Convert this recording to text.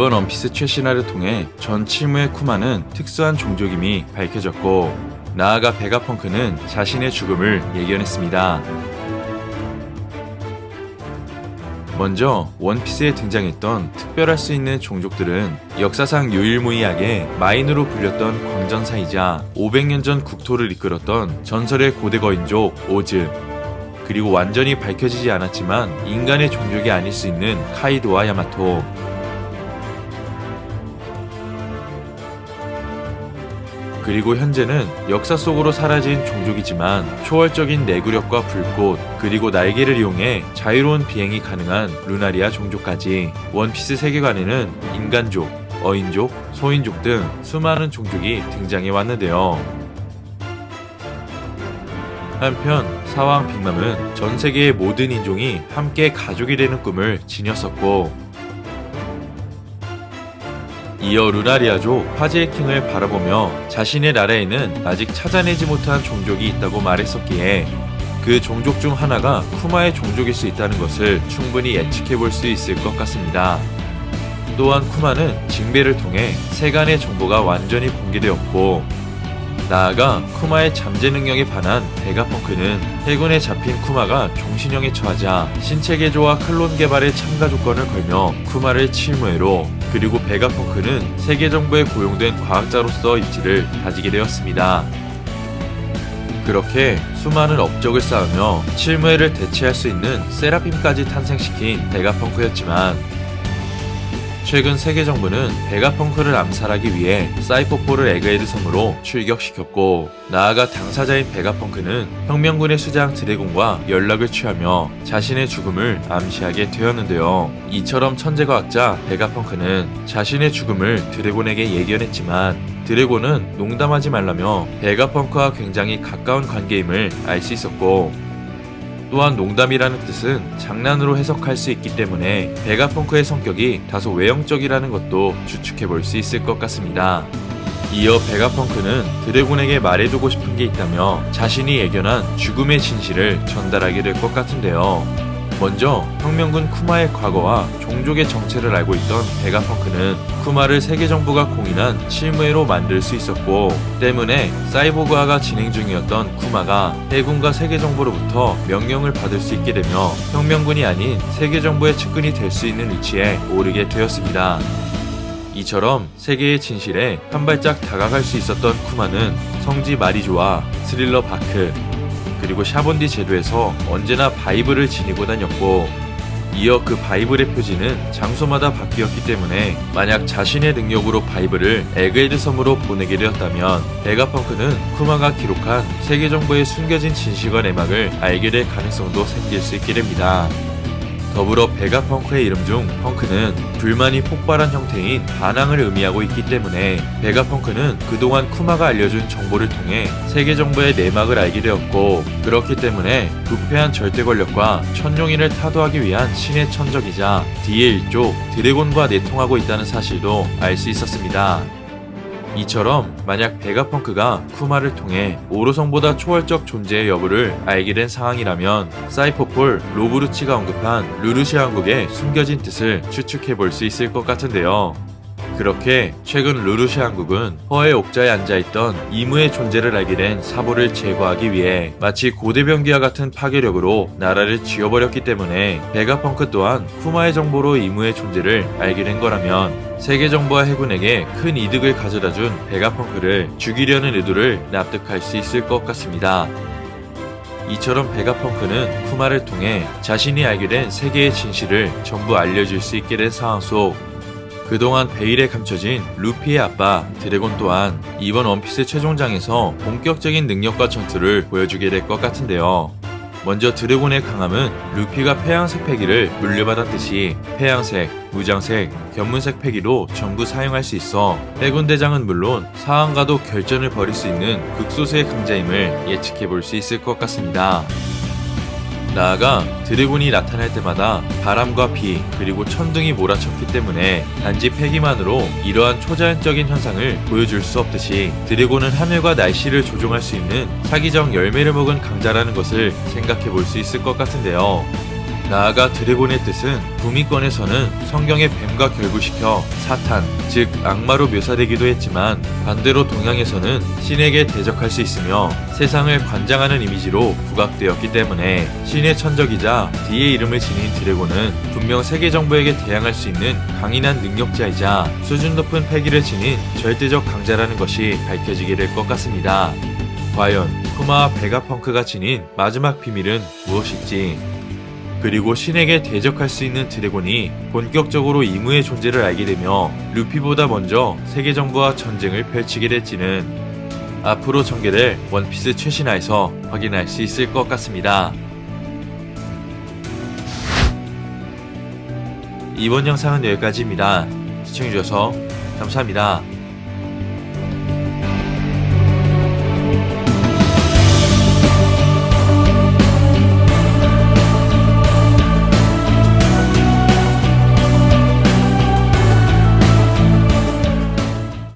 이번 원피스 최신화를 통해 전 칠무의 쿠마는 특수한 종족임이 밝혀졌고, 나아가 베가펑크는 자신의 죽음을 예견했습니다. 먼저 원피스에 등장했던 특별할 수 있는 종족들은 역사상 유일무이하게 마인으로 불렸던 광전사이자 500년 전 국토를 이끌었던 전설의 고대 거인족 오즈, 그리고 완전히 밝혀지지 않았지만 인간의 종족이 아닐 수 있는 카이도와 야마토, 그리고 현재는 역사 속으로 사라진 종족이지만 초월적인 내구력과 불꽃, 그리고 날개를 이용해 자유로운 비행이 가능한 루나리아 종족까지 원피스 세계관에는 인간족, 어인족, 소인족 등 수많은 종족이 등장해 왔는데요. 한편 사왕 빅맘은 전 세계의 모든 인종이 함께 가족이 되는 꿈을 지녔었고, 이어 루나리아족 화제의 킹을 바라보며 자신의 나라에는 아직 찾아내지 못한 종족이 있다고 말했었기에 그 종족 중 하나가 쿠마의 종족일 수 있다는 것을 충분히 예측해 볼 수 있을 것 같습니다. 또한 쿠마는 징배를 통해 세간의 정보가 완전히 공개되었고, 나아가 쿠마의 잠재 능력에 반한 베가펑크는 해군에 잡힌 쿠마가 종신형에 처하자 신체 개조와 클론 개발에 참가 조건을 걸며 쿠마를 칠무회로, 그리고 베가펑크는 세계 정부에 고용된 과학자로서 입지를 다지게 되었습니다. 그렇게 수많은 업적을 쌓으며 칠무회를 대체할 수 있는 세라핌까지 탄생시킨 베가펑크였지만, 최근 세계 정부는 베가펑크를 암살하기 위해 사이퍼포를 에그헤드 섬으로 출격시켰고, 나아가 당사자인 베가펑크는 혁명군의 수장 드래곤과 연락을 취하며 자신의 죽음을 암시하게 되었는데요. 이처럼 천재과학자 베가펑크는 자신의 죽음을 드래곤에게 예견했지만, 드래곤은 농담하지 말라며 베가펑크와 굉장히 가까운 관계임을 알 수 있었고, 또한 농담이라는 뜻은 장난으로 해석할 수 있기 때문에 베가펑크의 성격이 다소 외형적이라는 것도 추측해 볼 수 있을 것 같습니다. 이어 베가펑크는 드래곤에게 말해두고 싶은 게 있다며 자신이 예견한 죽음의 진실을 전달하게 될 것 같은데요. 먼저 혁명군 쿠마의 과거와 종족의 정체를 알고 있던 베가펑크는 쿠마를 세계 정부가 공인한 칠무회로 만들 수 있었고, 때문에 사이보그화가 진행 중이었던 쿠마가 해군과 세계 정부로부터 명령을 받을 수 있게 되며 혁명군이 아닌 세계 정부의 측근이 될 수 있는 위치에 오르게 되었습니다. 이처럼 세계의 진실에 한 발짝 다가갈 수 있었던 쿠마는 성지 마리조와 스릴러 바크, 그리고 샤본디 제도에서 언제나 바이블을 지니고 다녔고, 이어 그 바이블의 표지는 장소마다 바뀌었기 때문에 만약 자신의 능력으로 바이블을 에그헤드 섬으로 보내게 되었다면 베가펑크는 쿠마가 기록한 세계 정부의 숨겨진 진실과 내막을 알게 될 가능성도 생길 수 있게 됩니다. 더불어 베가펑크의 이름 중 펑크는 불만이 폭발한 형태인 반항을 의미하고 있기 때문에 베가펑크는 그동안 쿠마가 알려준 정보를 통해 세계 정부의 내막을 알게 되었고, 그렇기 때문에 부패한 절대 권력과 천룡인을 타도하기 위한 신의 천적이자 D의 일족 드래곤과 내통하고 있다는 사실도 알 수 있었습니다. 이처럼 만약 베가펑크가 쿠마를 통해 오로성보다 초월적 존재의 여부를 알게 된 상황이라면 사이퍼폴 로브루치가 언급한 루르시아 왕국의 숨겨진 뜻을 추측해 볼 수 있을 것 같은데요. 그렇게 최근 루르시아 왕국은 허의 옥자에 앉아있던 이무의 존재를 알게 된 사보를 제거하기 위해 마치 고대병기와 같은 파괴력으로 나라를 쥐어버렸기 때문에 베가펑크 또한 쿠마의 정보로 이무의 존재를 알게 된 거라면 세계 정부와 해군에게 큰 이득을 가져다준 베가펑크를 죽이려는 의도를 납득할 수 있을 것 같습니다. 이처럼 베가펑크는 쿠마를 통해 자신이 알게 된 세계의 진실을 전부 알려줄 수 있게 된 상황 속, 그동안 베일에 감춰진 루피의 아빠 드래곤 또한 이번 원피스 최종장에서 본격적인 능력과 전투를 보여주게 될 것 같은데요. 먼저 드래곤의 강함은 루피가 폐양색 패기를 물려받았듯이 폐양색, 무장색, 견문색 패기도 전부 사용할 수 있어 해군대장은 물론 사항과도 결전을 벌일 수 있는 극소수의 강자임을 예측해 볼 수 있을 것 같습니다. 나아가 드래곤이 나타날 때마다 바람과 비, 그리고 천둥이 몰아쳤기 때문에 단지 패기만으로 이러한 초자연적인 현상을 보여줄 수 없듯이 드래곤은 하늘과 날씨를 조종할 수 있는 사기적 열매를 먹은 강자라는 것을 생각해 볼 수 있을 것 같은데요. 나아가 드래곤의 뜻은 북미권에서는 성경의 뱀과 결부시켜 사탄, 즉 악마로 묘사되기도 했지만 반대로 동양에서는 신에게 대적할 수 있으며 세상을 관장하는 이미지로 부각되었기 때문에 신의 천적이자 D의 이름을 지닌 드래곤은 분명 세계 정부에게 대항할 수 있는 강인한 능력자이자 수준 높은 패기를 지닌 절대적 강자라는 것이 밝혀지게 될 것 같습니다. 과연 푸마와 베가펑크가 지닌 마지막 비밀은 무엇일지, 그리고 신에게 대적할 수 있는 드래곤이 본격적으로 이무의 존재를 알게 되며 루피보다 먼저 세계 정부와 전쟁을 펼치게 될지는 앞으로 전개될 원피스 최신화에서 확인할 수 있을 것 같습니다. 이번 영상은 여기까지입니다. 시청해주셔서 감사합니다.